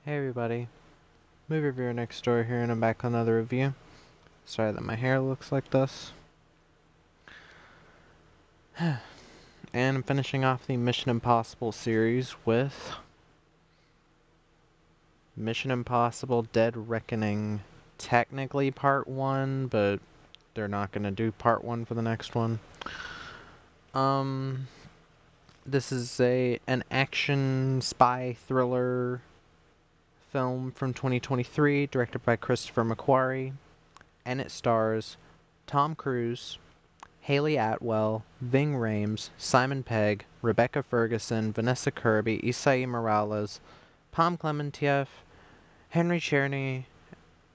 Hey everybody, movie reviewer next door here, and I'm back with another review. Sorry that my hair looks like this. And I'm finishing off the Mission Impossible series with Mission Impossible Dead Reckoning. Technically part 1, but they're not gonna do part 1 for the next one. Um, this is an action spy thriller film from 2023, directed by Christopher McQuarrie, and it stars Tom Cruise, Haley Atwell, Ving Rhames, Simon Pegg, Rebecca Ferguson, Vanessa Kirby, Isai Morales, Pom Klementieff, Henry Czerny,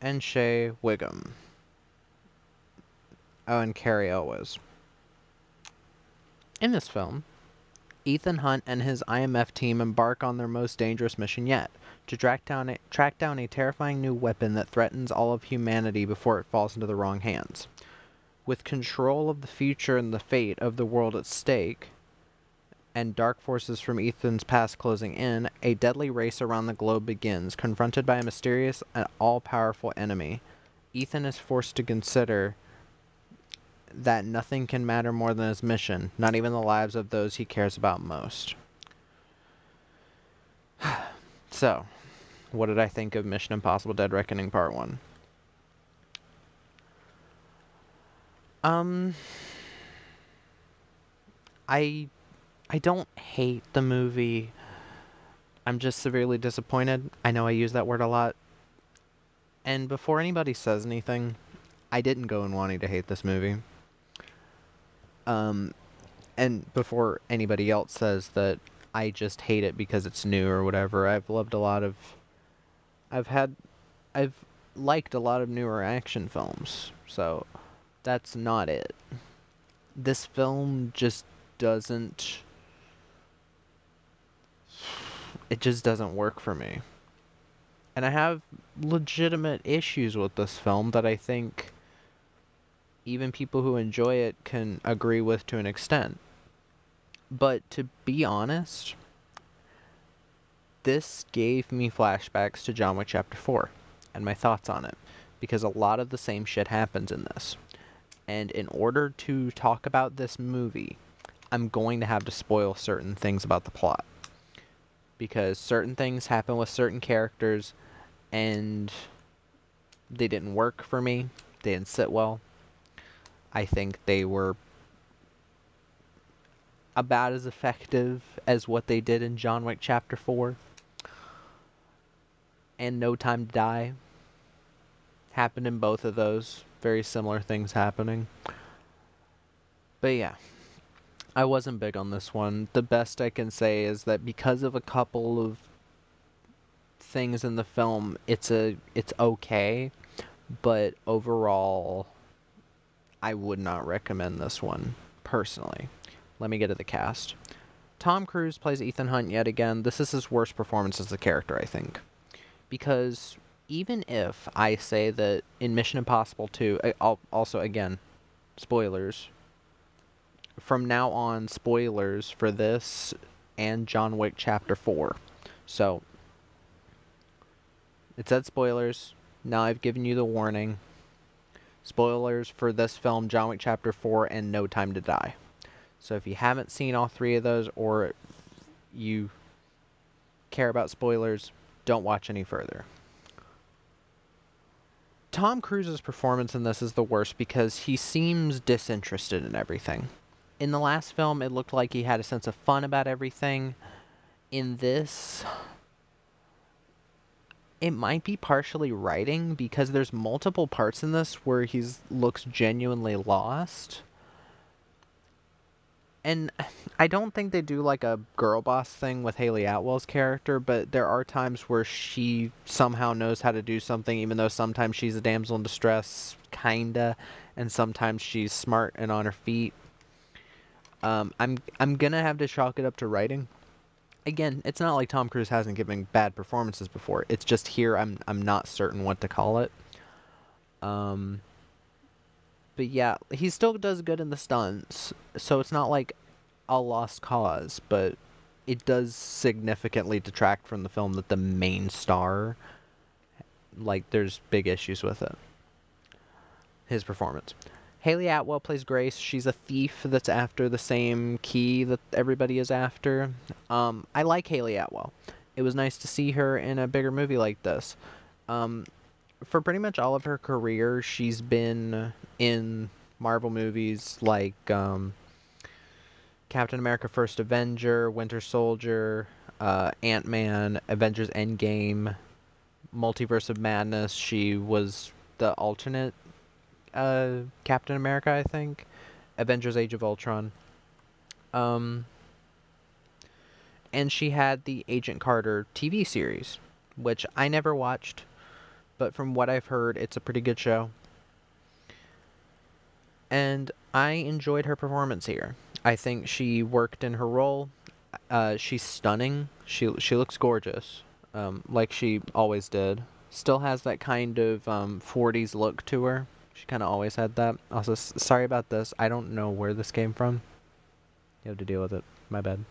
and Shea Wiggum. Oh, and Carrie Elwes. In this film, Ethan Hunt and his IMF team embark on their most dangerous mission yet, to track down a terrifying new weapon that threatens all of humanity before it falls into the wrong hands. With control of the future and the fate of the world at stake, and dark forces from Ethan's past closing in, a deadly race around the globe begins. Confronted by a mysterious and all-powerful enemy, Ethan is forced to consider that nothing can matter more than his mission, not even the lives of those he cares about most. So, what did I think of Mission Impossible Dead Reckoning Part 1? Um, I I don't hate the movie. I'm just severely disappointed. I know I use that word a lot. And before anybody says anything, I didn't go in wanting to hate this movie. Um, and before anybody else says that I just hate it because it's new or whatever, I've had, I've liked a lot of newer action films. So that's not it. This film just doesn't, it just doesn't work for me. And I have legitimate issues with this film that I think even people who enjoy it can agree with to an extent. But to be honest, this gave me flashbacks to John Wick Chapter 4 and my thoughts on it, because a lot of the same shit happens in this. And in order to talk about this movie, I'm going to have to spoil certain things about the plot. Because certain things happen with certain characters and they didn't work for me. They didn't sit well. I think they were about as effective as what they did in John Wick Chapter 4. And No Time to Die happened in both of those. Very similar things happening. But yeah, I wasn't big on this one. The best I can say is that because of a couple of things in the film, it's okay, but overall I would not recommend this one personally. Let me get to the cast. Tom Cruise plays Ethan Hunt yet again. This is his worst performance as a character, I think. Because even if I say that in Mission Impossible 2, I'll also, again, spoilers. From now on, spoilers for this and John Wick Chapter 4. So, it said spoilers. Now I've given you the warning. Spoilers for this film, John Wick Chapter 4, and No Time to Die. So if you haven't seen all three of those, or you care about spoilers, don't watch any further. Tom Cruise's performance in this is the worst because he seems disinterested in everything. In the last film, it looked like he had a sense of fun about everything. In this, it might be partially writing because there's multiple parts in this where he looks genuinely lost. And I don't think they do like a girl boss thing with Haley Atwell's character, but there are times where she somehow knows how to do something, even though sometimes she's a damsel in distress, kinda, and sometimes she's smart and on her feet. I'm gonna have to chalk it up to writing. Again, it's not like Tom Cruise hasn't given bad performances before. It's just here I'm not certain what to call it. Um, but yeah, he still does good in the stunts, so it's not like a lost cause, but it does significantly detract from the film that the main star, like, there's big issues with it. His performance. Haley Atwell plays Grace. She's a thief that's after the same key that everybody is after. I like Haley Atwell. It was nice to see her in a bigger movie like this. For pretty much all of her career, she's been in Marvel movies like Captain America: First Avenger, Winter Soldier, Ant-Man, Avengers: Endgame, Multiverse of Madness. She was the alternate Captain America, I think. Avengers: Age of Ultron. Um, and she had the Agent Carter TV series, which I never watched, but from what I've heard, it's a pretty good show. And I enjoyed her performance here. I think she worked in her role. She's stunning. She looks gorgeous, like she always did. Still has that kind of 40s look to her. She kind of always had that. Also, sorry about this. I don't know where this came from. You have to deal with it. My bad.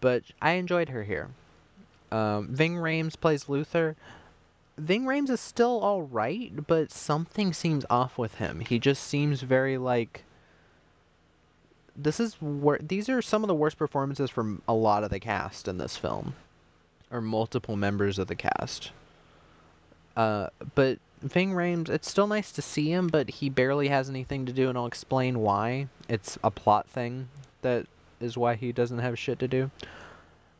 But I enjoyed her here. Ving Rhames plays Luther. Ving Rhames is still alright, but something seems off with him. He just seems very like... These are some of the worst performances from a lot of the cast in this film. Or multiple members of the cast. But Ving Rhames, it's still nice to see him, but he barely has anything to do, and I'll explain why. It's a plot thing that is why he doesn't have shit to do.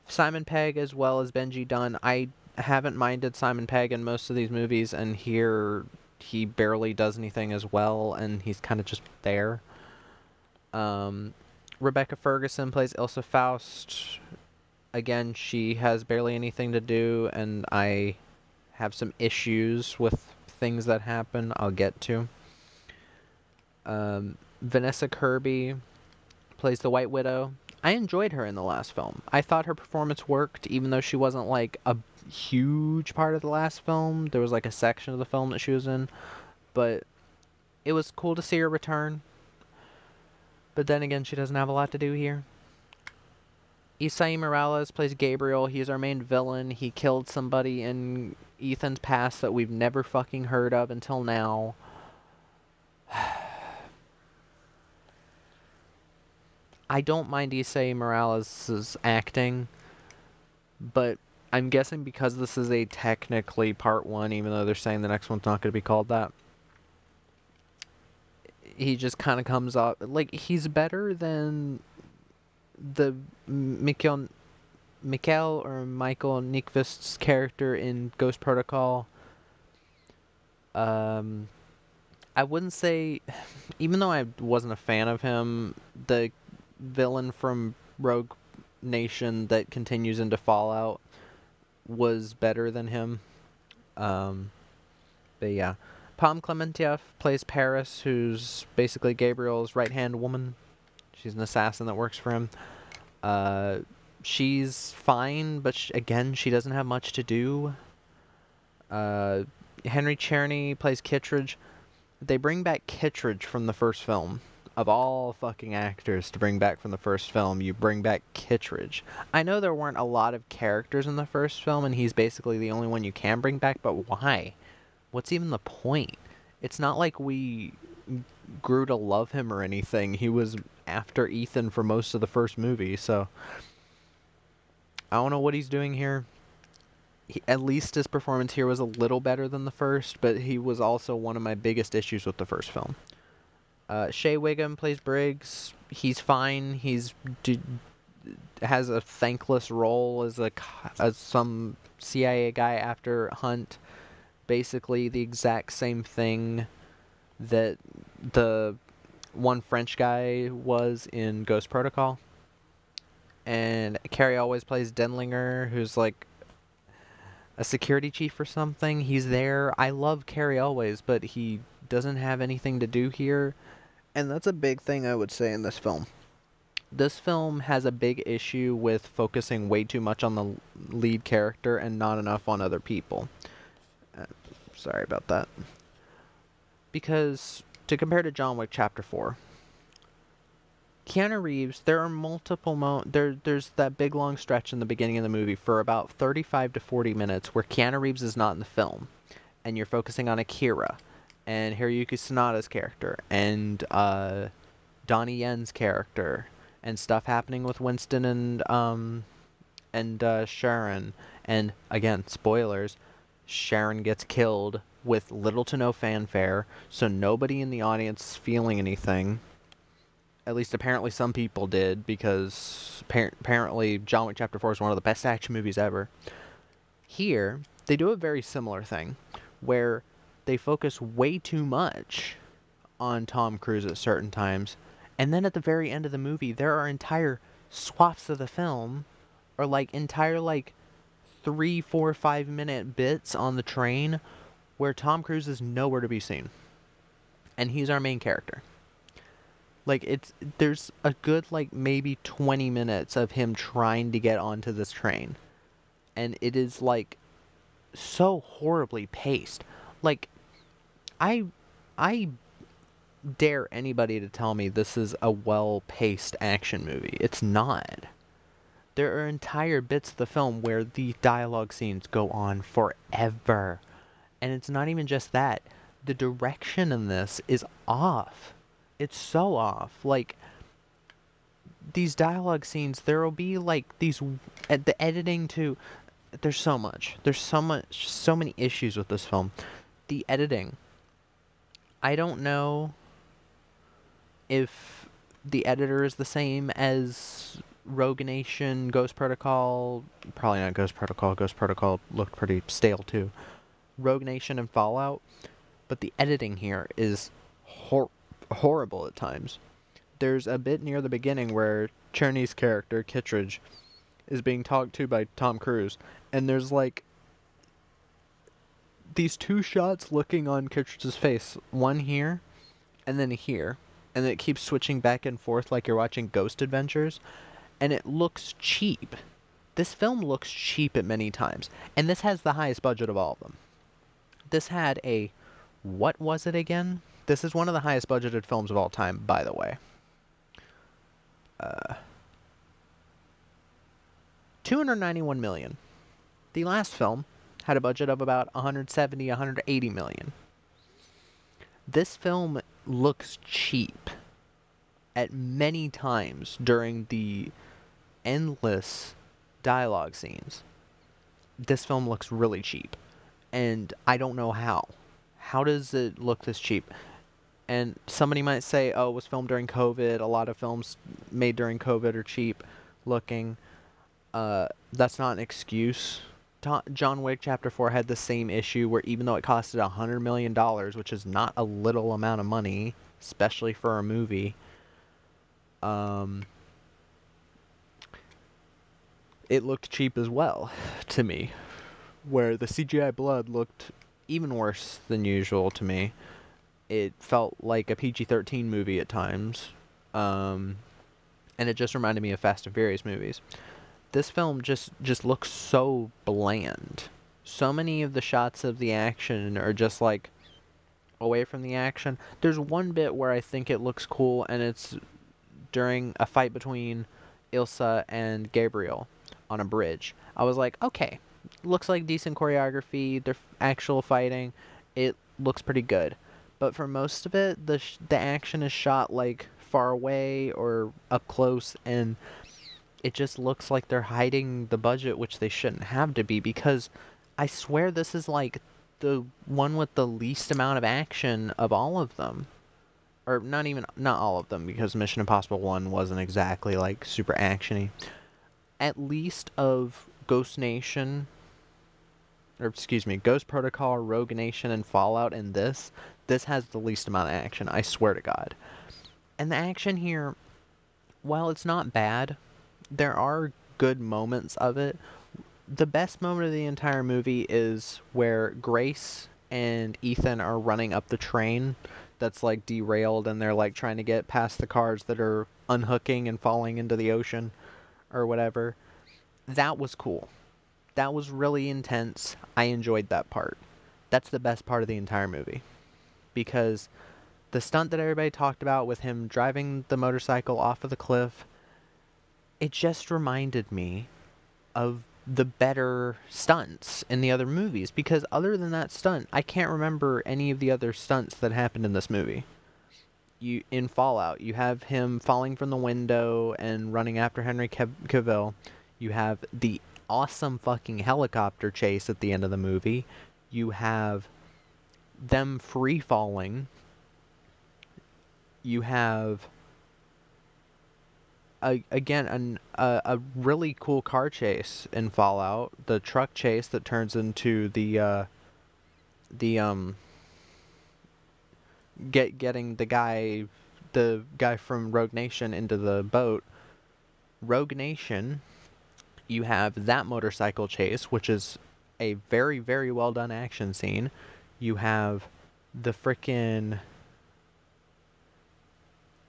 Simon Pegg as well as Benji Dunn. I haven't minded Simon Pegg in most of these movies, and here he barely does anything as well, and he's kind of just there. Rebecca Ferguson plays Ilsa Faust. Again, she has barely anything to do, and I have some issues with things that happen I'll get to. Vanessa Kirby plays the White Widow. I enjoyed her in the last film. I thought her performance worked, even though she wasn't like a huge part of the last film. There was like a section of the film that she was in, but it was cool to see her return. But then again, she doesn't have a lot to do here. Isai Morales plays Gabriel. He's our main villain. He killed somebody in Ethan's past that we've never fucking heard of until now. I don't mind Isai Morales' acting, but I'm guessing because this is a technically part one, even though they're saying the next one's not going to be called that, he just kind of comes off like he's better than the Michael Nyqvist's character in Ghost Protocol. I wouldn't say, even though I wasn't a fan of him, the villain from Rogue Nation that continues into Fallout was better than him. But yeah. Pom Klementieff plays Paris, who's basically Gabriel's right-hand woman. She's an assassin that works for him. She's fine, but again, she doesn't have much to do. Henry Czerny plays Kittredge. They bring back Kittredge from the first film. Of all fucking actors to bring back from the first film, you bring back Kittredge. I know there weren't a lot of characters in the first film, and he's basically the only one you can bring back, but why? What's even the point? It's not like we grew to love him or anything. He was after Ethan for most of the first movie, so I don't know what he's doing here. At least his performance here was a little better than the first, but he was also one of my biggest issues with the first film. Shea Wiggum plays Briggs. He's fine. Has a thankless role as some CIA guy after Hunt. Basically the exact same thing that the one French guy was in Ghost Protocol. And Carrie always plays Denlinger, who's like a security chief or something. He's there. I love Carrie Always, but he doesn't have anything to do here. And that's a big thing I would say in this film. This film has a big issue with focusing way too much on the lead character and not enough on other people. Sorry about that. Because, to compare to John Wick Chapter 4, Keanu Reeves, there are multiple there's that big long stretch in the beginning of the movie for about 35 to 40 minutes where Keanu Reeves is not in the film, and you're focusing on Akira and Hiroyuki Sanada's character and Donnie Yen's character and stuff happening with Winston and Sharon. And again, spoilers, Sharon gets killed with little to no fanfare, so nobody in the audience is feeling anything. At least apparently some people did, because apparently John Wick Chapter 4 is one of the best action movies ever. Here, they do a very similar thing, where they focus way too much on Tom Cruise at certain times, and then at the very end of the movie, there are entire swaths of the film, or like entire like 3, 4, 5 minute bits on the train where Tom Cruise is nowhere to be seen, and he's our main character. Like, there's a good like maybe 20 minutes of him trying to get onto this train, and it is like so horribly paced. Like, I I dare anybody to tell me this is a well-paced action movie. It's not. There are entire bits of the film where the dialogue scenes go on forever. And it's not even just that. The direction in this is off. It's so off. Like, these dialogue scenes, there will be like these the editing too. There's so much. So many issues with this film. The editing. I don't know if the editor is the same as Rogue Nation, Ghost Protocol. Probably not Ghost Protocol. Ghost Protocol looked pretty stale too. Rogue Nation and Fallout. But the editing here is horrible at times. There's a bit near the beginning where Cherney's character, Kittredge, is being talked to by Tom Cruise, and there's like these two shots looking on Kittredge's face, one here and then here, and it keeps switching back and forth like you're watching Ghost Adventures, and it looks cheap. This film looks cheap at many times, and this has the highest budget of all of them. This had a, what was it again? This is one of the highest budgeted films of all time, by the way. 291 million. The last film had a budget of about 170, 180 million. This film looks cheap at many times during the endless dialogue scenes. This film looks really cheap, and I don't know how. How does it look this cheap? And somebody might say, oh, it was filmed during COVID. A lot of films made during COVID are cheap looking. That's not an excuse. John Wick Chapter 4 had the same issue where even though it costed $100 million, which is not a little amount of money, especially for a movie, it looked cheap as well to me. Where the CGI blood looked even worse than usual to me. It felt like a PG-13 movie at times. And it just reminded me of Fast and Furious movies. This film just looks so bland. So many of the shots of the action are just like away from the action. There's one bit where I think it looks cool, and it's during a fight between Ilsa and Gabriel on a bridge. I was like, okay, looks like decent choreography. They're actual fighting. It looks pretty good. But for most of it, the action is shot like far away or up close, and it just looks like they're hiding the budget, which they shouldn't have to be, because I swear this is like the one with the least amount of action of all of them. Or not all of them, because Mission Impossible 1 wasn't exactly like super actiony. At least of Ghost Nation, or excuse me, Ghost Protocol, Rogue Nation, and Fallout, and this has the least amount of action, I swear to God. And the action here, while it's not bad, there are good moments of it. The best moment of the entire movie is where Grace and Ethan are running up the train that's like derailed, and they're like trying to get past the cars that are unhooking and falling into the ocean or whatever. That was cool. That was really intense. I enjoyed that part. That's the best part of the entire movie, because The stunt that everybody talked about with him driving the motorcycle off of the cliff, it just reminded me of the better stunts in the other movies, because other than that stunt, I can't remember any of the other stunts that happened in this movie. In Fallout, you have him falling from the window and running after Henry Cavill. You have the awesome fucking helicopter chase at the end of the movie. You have them free falling. You have a really cool car chase in Fallout, the truck chase that turns into the getting the guy from Rogue Nation into the boat. Rogue Nation, you have that motorcycle chase, which is a very, very well done action scene. You have the frickin'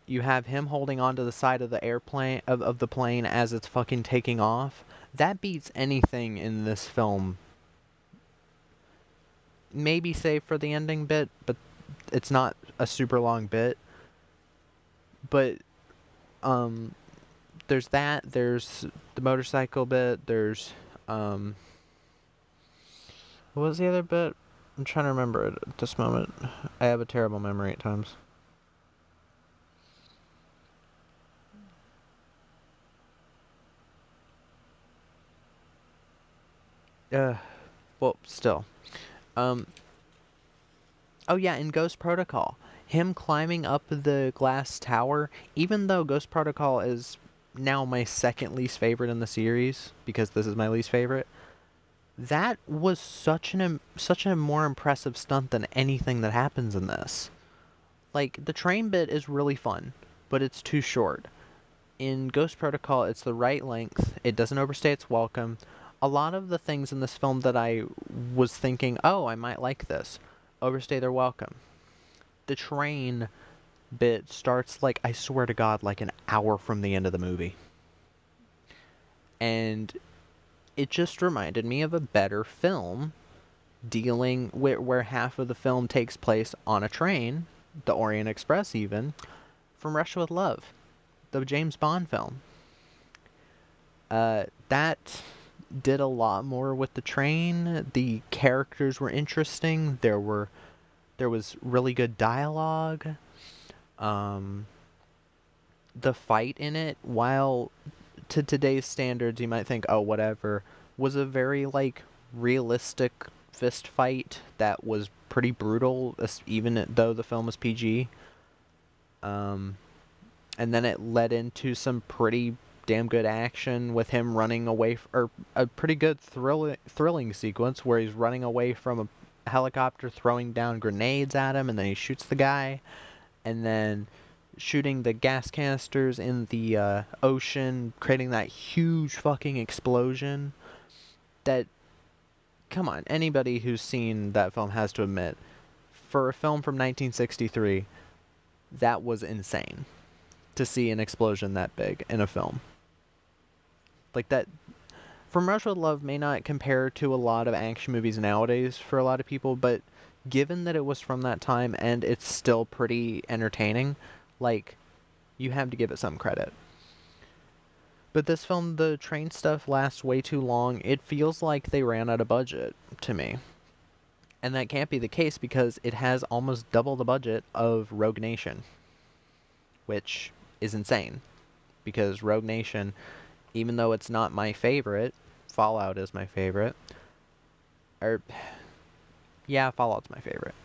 you have him holding onto the side of the airplane of the plane as it's fucking taking off. That beats anything in this film. Maybe save for the ending bit, but it's not a super long bit. But there's that, there's the motorcycle bit, there's what was the other bit? I'm trying to remember it at this moment. I have a terrible memory at times. Well, still. Um, oh yeah, in Ghost Protocol, him climbing up the glass tower, even though Ghost Protocol is now my second least favorite in the series, because this is my least favorite, that was such a more impressive stunt than anything that happens in this. Like, the train bit is really fun, but it's too short. In Ghost Protocol, it's the right length. It doesn't overstay its welcome. A lot of the things in this film that I was thinking, oh, I might like this, overstay their welcome. The train bit starts, like, I swear to God, like an hour from the end of the movie. And it just reminded me of a better film dealing with where half of the film takes place on a train, the Orient Express even, from Russia with Love, the James Bond film. That did a lot more with the train. The characters were interesting. There was really good dialogue. The fight in it, while to today's standards you might think, oh, whatever, was a very, like, realistic fist fight that was pretty brutal, even though the film was PG. And then it led into some pretty damn good action with him running away, or a pretty good thrilling sequence where he's running away from a helicopter throwing down grenades at him, and then he shoots the guy, and then shooting the gas canisters in the ocean, creating that huge fucking explosion. That, come on, anybody who's seen that film has to admit, for a film from 1963, that was insane to see an explosion that big in a film. Like that, From Russia with Love may not compare to a lot of action movies nowadays for a lot of people, but given that it was from that time and it's still pretty entertaining, like, you have to give it some credit. But this film, the train stuff lasts way too long. It feels like they ran out of budget to me. And that can't be the case because it has almost double the budget of Rogue Nation, which is insane. Because Rogue Nation, even though it's not my favorite, Fallout is my favorite. Yeah, Fallout's my favorite.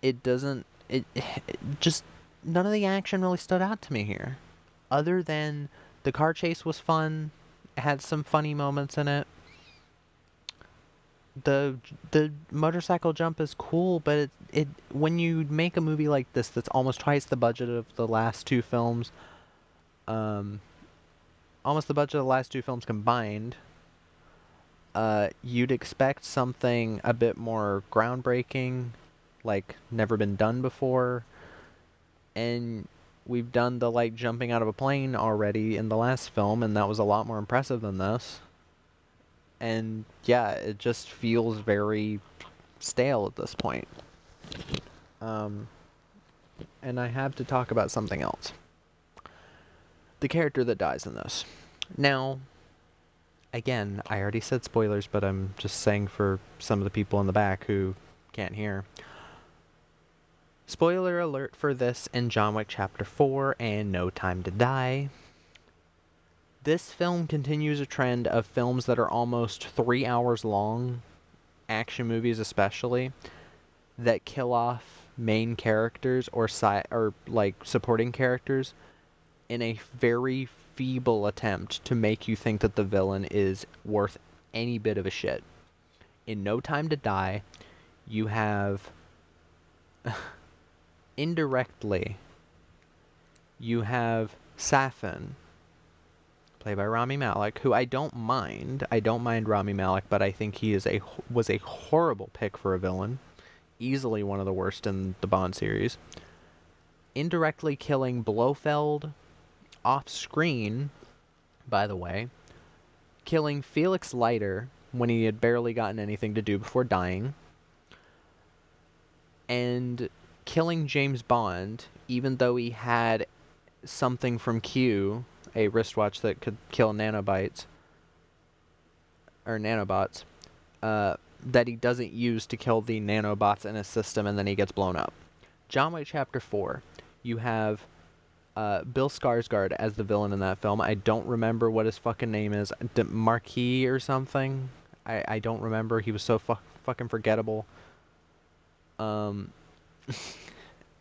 It doesn't, it just, none of the action really stood out to me here. Other than the car chase was fun, it had some funny moments in it. The motorcycle jump is cool, but it when you make a movie like this that's almost twice the budget of the last two films, almost the budget of the last two films combined, you'd expect something a bit more groundbreaking, like never been done before. And we've done the, like, jumping out of a plane already in the last film, and that was a lot more impressive than this. And yeah, it just feels very stale at this point. And I have to talk about something else. The character that dies in this. Now, again, I already said spoilers, but I'm just saying for some of the people in the back who can't hear. Spoiler alert for this in John Wick Chapter 4 and No Time to Die. This film continues a trend of films that are almost 3 hours long, action movies especially, that kill off main characters or supporting characters in a very feeble attempt to make you think that the villain is worth any bit of a shit. In No Time to Die, you have indirectly you have Safin, played by Rami Malek, who I don't mind. I don't mind Rami Malek, but I think he was a horrible pick for a villain. Easily one of the worst in the Bond series. Indirectly killing Blofeld off screen, by the way. Killing Felix Leiter when he had barely gotten anything to do before dying. And killing James Bond, even though he had something from Q, a wristwatch that could kill nanobots, that he doesn't use to kill the nanobots in his system, and then he gets blown up. John Wick Chapter 4, you have Bill Skarsgård as the villain in that film. I don't remember what his fucking name is. Marquis or something? I don't remember. He was so fucking forgettable.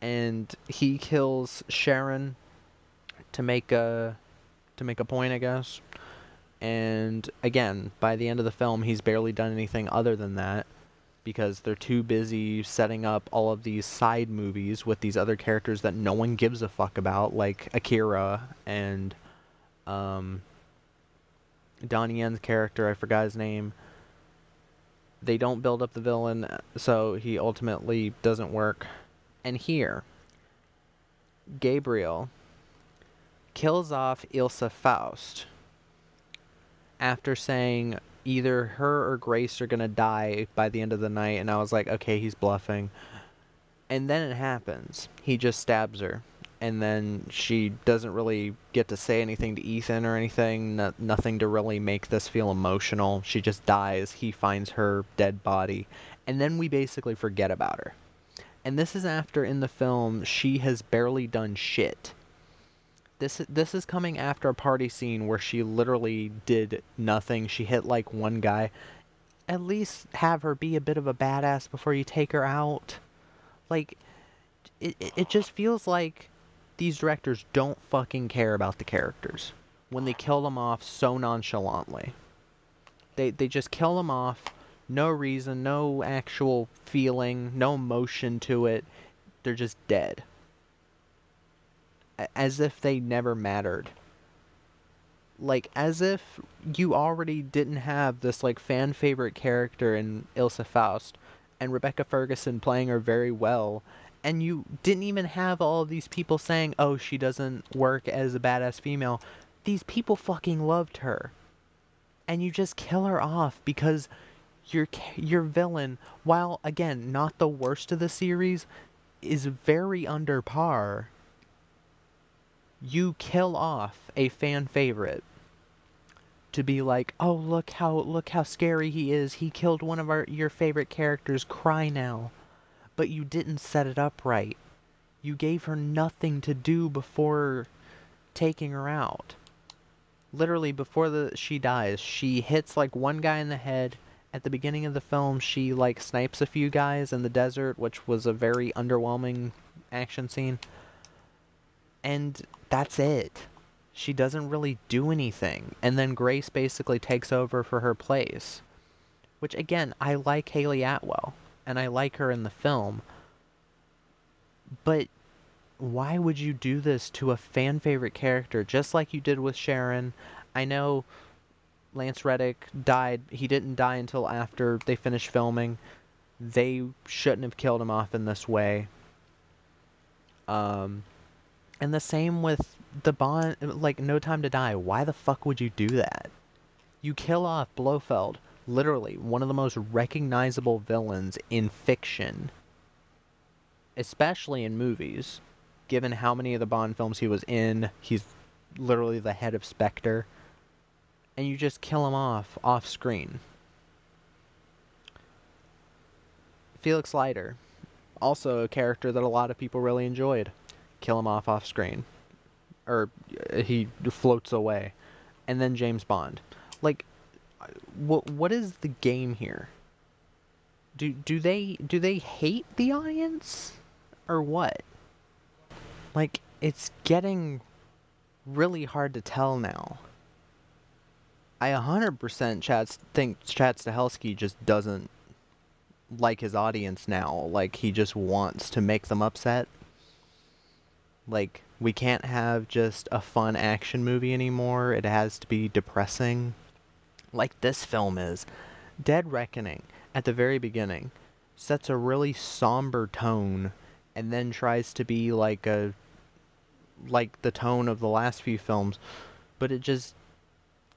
And he kills Sharon to make a point, I guess. And again, by the end of the film, he's barely done anything other than that because they're too busy setting up all of these side movies with these other characters that no one gives a fuck about, like Akira and Donnie Yen's character, I forgot his name. They don't build up the villain, so he ultimately doesn't work. And here, Gabriel kills off Ilsa Faust after saying either her or Grace are gonna die by the end of the night, and I was like, okay, he's bluffing. And then it happens. He just stabs her, and then she doesn't really get to say anything to Ethan or anything, nothing to really make this feel emotional. She just dies. He finds her dead body, and then we basically forget about her. And this is after, in the film, she has barely done shit. This is coming after a party scene where she literally did nothing. She hit like one guy. At least have her be a bit of a badass before you take her out. Like, it just feels like these directors don't fucking care about the characters when they kill them off so nonchalantly. They just kill them off, no reason, no actual feeling, no emotion to it. They're just dead. As if they never mattered. Like, as if you already didn't have this, like, fan favorite character in Ilsa Faust, and Rebecca Ferguson playing her very well, and you didn't even have all of these people saying, oh, she doesn't work as a badass female. These people fucking loved her. And you just kill her off because your villain, while, again, not the worst of the series, is very under par. You kill off a fan favorite to be like, oh, look how scary he is. He killed one of your favorite characters. Cry now. But you didn't set it up right. You gave her nothing to do before taking her out. Literally, before she dies, she hits like one guy in the head. At the beginning of the film, she like snipes a few guys in the desert, which was a very underwhelming action scene. And that's it. She doesn't really do anything. And then Grace basically takes over for her place. Which, again, I like Haley Atwell. And I like her in the film. But why would you do this to a fan favorite character, just like you did with Sharon? I know Lance Reddick died. He didn't die until after they finished filming. They shouldn't have killed him off in this way. And the same with the Bond, like, No Time to Die. Why the fuck would you do that? You kill off Blofeld, literally one of the most recognizable villains in fiction. especially in movies, given how many of the Bond films he was in. He's literally the head of Spectre, and you just kill him off screen. Felix Leiter, also a character that a lot of people really enjoyed. Kill him off screen, or he floats away. And then James Bond. Like, what is the game here? Do they hate the audience or what? Like, it's getting really hard to tell now. I 100% think Chad Stahelski just doesn't like his audience now. Like, he just wants to make them upset. Like, we can't have just a fun action movie anymore. It has to be depressing. Like this film is. Dead Reckoning, at the very beginning, sets a really somber tone and then tries to be like the tone of the last few films, but it just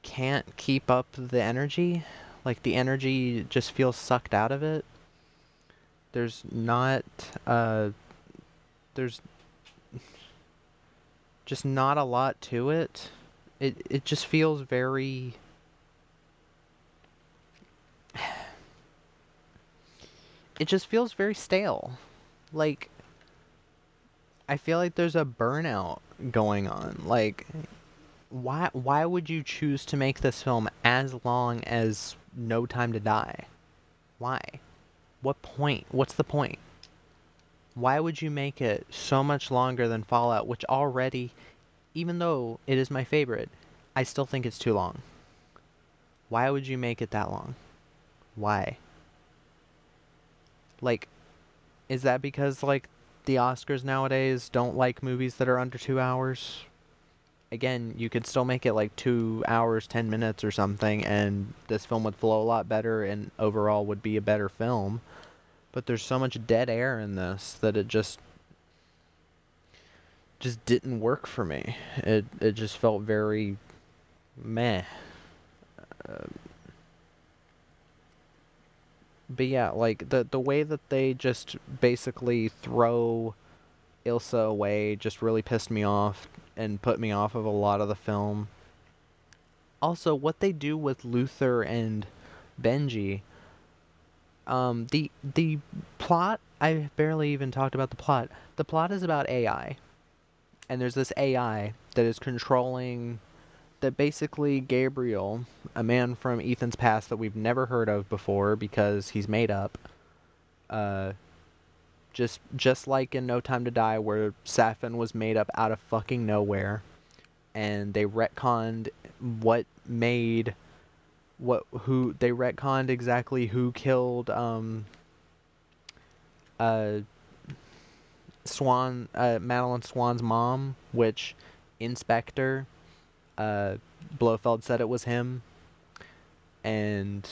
can't keep up the energy. Like, the energy just feels sucked out of it. There's not there's just not a lot to it. It just feels very it just feels very stale. Like, I feel like there's a burnout going on. Like, why would you choose to make this film as long as No Time to Die? Why? What point? What's the point? Why would you make it so much longer than Fallout, which already, even though it is my favorite, I still think it's too long. Why would you make it that long? Why? Like, is that because, like, the Oscars nowadays don't like movies that are under 2 hours? Again, you could still make it like 2 hours, 10 minutes or something, and this film would flow a lot better and overall would be a better film. But there's so much dead air in this that it just didn't work for me. It just felt very meh. Uh, but yeah, like the way that they just basically throw Ilsa away just really pissed me off and put me off of a lot of the film. Also, what they do with Luther and Benji, the plot, I barely even talked about the plot. The plot is about AI, and there's this AI that is controlling, that basically Gabriel, a man from Ethan's past that we've never heard of before because he's made up, uh, just like in No Time to Die, where Safin was made up out of fucking nowhere, and they retconned what made who they retconned exactly who killed uh Madeline Swan's mom, which Inspector Blofeld said it was him, and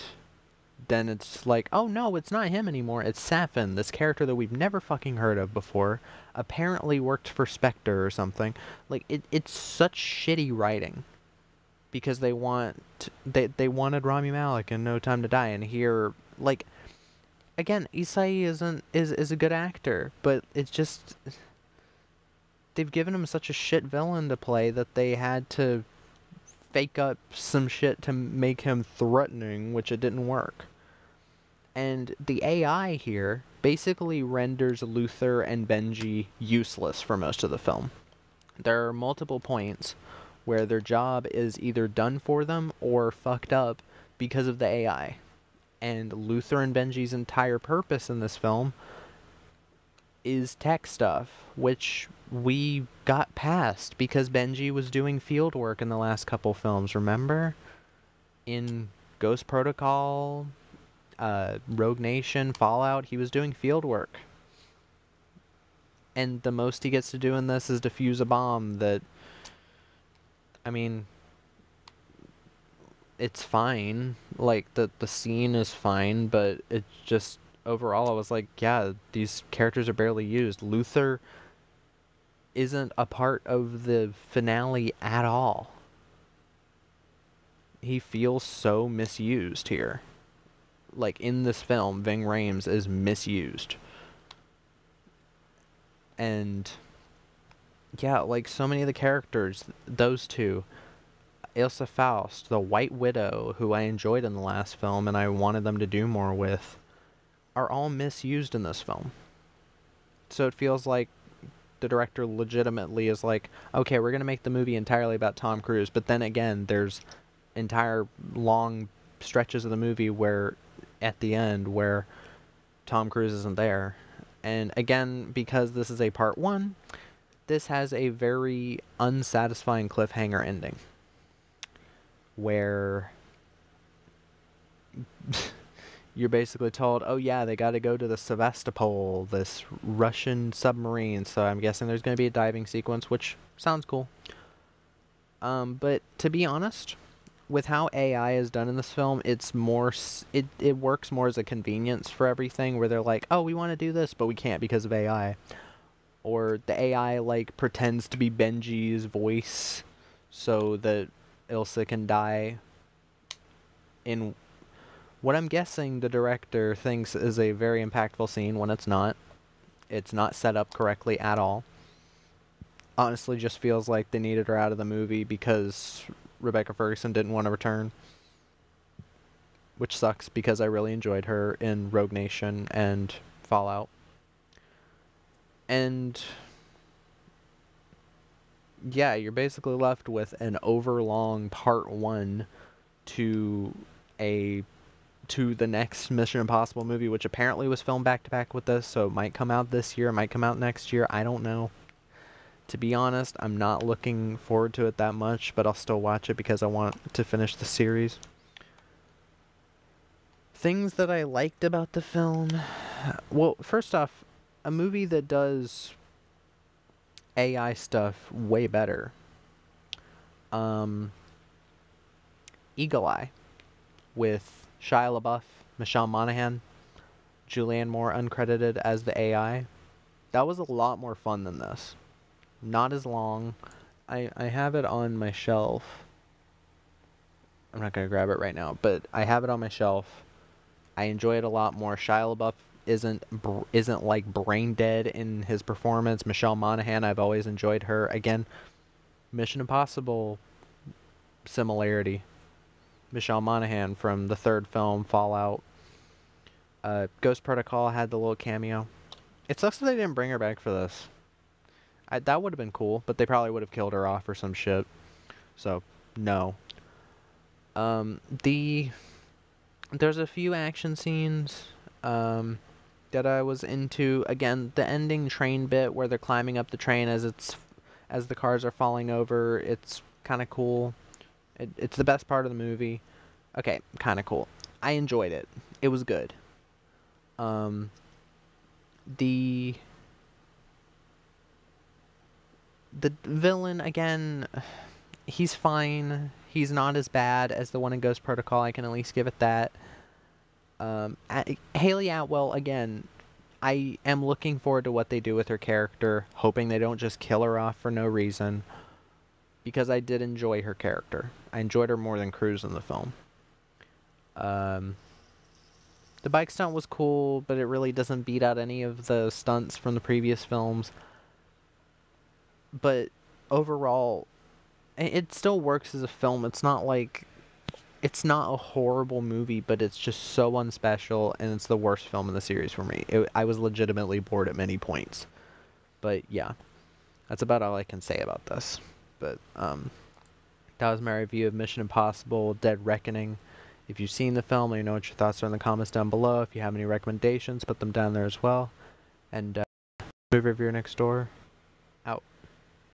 then it's like, oh no, it's not him anymore. It's Safin, this character that we've never fucking heard of before. Apparently worked for Spectre or something. Like, it's such shitty writing because they wanted Rami Malek in No Time to Die, and here, like, again, Isai is a good actor, but it's just they've given him such a shit villain to play that they had to fake up some shit to make him threatening, which it didn't work. And the AI here basically renders Luther and Benji useless for most of the film. There are multiple points where their job is either done for them or fucked up because of the AI. And Luther and Benji's entire purpose in this film is tech stuff, which we got past because Benji was doing field work in the last couple films, remember? In Ghost Protocol, Rogue Nation, Fallout, he was doing field work. And the most he gets to do in this is defuse a bomb that, I mean, it's fine. Like, the scene is fine, but it's just, overall, I was like, yeah, these characters are barely used. Luther isn't a part of the finale at all. He feels so misused here. Like, in this film, Ving Rhames is misused. And yeah, like so many of the characters, those two, Ilsa Faust, the White Widow, who I enjoyed in the last film and I wanted them to do more with, are all misused in this film. So it feels like the director legitimately is like, okay, we're going to make the movie entirely about Tom Cruise, but then again, there's entire long stretches of the movie where, at the end, where Tom Cruise isn't there. And again, because this is a part one, this has a very unsatisfying cliffhanger ending where you're basically told, oh yeah, they got to go to the Sevastopol, this Russian submarine, so I'm guessing there's going to be a diving sequence, which sounds cool. But to be honest, with how AI is done in this film, it's more it works more as a convenience for everything, where they're like, oh, we want to do this, but we can't because of AI. Or the AI like pretends to be Benji's voice so that Ilsa can die in what I'm guessing the director thinks is a very impactful scene when it's not. It's not set up correctly at all. Honestly, just feels like they needed her out of the movie because Rebecca Ferguson didn't want to return. Which sucks because I really enjoyed her in Rogue Nation and Fallout. And yeah, you're basically left with an overlong part one to a to the next Mission Impossible movie, which apparently was filmed back to back with this, so it might come out this year, it might come out next year, I don't know. To be honest, I'm not looking forward to it that much, but I'll still watch it because I want to finish the series. Things that I liked about the film. Well, first off, a movie that does AI stuff way better. Um, Eagle Eye with Shia LaBeouf, Michelle Monaghan, Julianne Moore uncredited as the AI. That was a lot more fun than this. Not as long. I have it on my shelf. I'm not going to grab it right now, but I have it on my shelf. I enjoy it a lot more. Shia LaBeouf isn't like brain dead in his performance. Michelle Monaghan, I've always enjoyed her. Again, Mission Impossible similarity. Michelle Monaghan from the third film, Fallout. Ghost Protocol had the little cameo. It sucks that they didn't bring her back for this. That would have been cool, but they probably would have killed her off or some shit. So, no. There's a few action scenes that I was into. Again, the ending train bit where they're climbing up the train as the cars are falling over. It's kind of cool. It's the best part of the movie. Okay, kind of cool. I enjoyed it. It was good. Um, the the villain again, he's fine. He's not as bad as the one in Ghost Protocol. I can at least give it that. Haley Atwell again. I am looking forward to what they do with her character, hoping they don't just kill her off for no reason. Because I did enjoy her character. I enjoyed her more than Cruise in the film. Um, the bike stunt was cool, but it really doesn't beat out any of the stunts from the previous films. But overall, it still works as a film. It's not like it's not a horrible movie, but it's just so unspecial, and it's the worst film in the series for me. I was legitimately bored at many points. But yeah, that's about all I can say about this. But that was my review of Mission Impossible: Dead Reckoning. If you've seen the film, let me know what your thoughts are in the comments down below. If you have any recommendations, put them down there as well. And movie reviewer next door.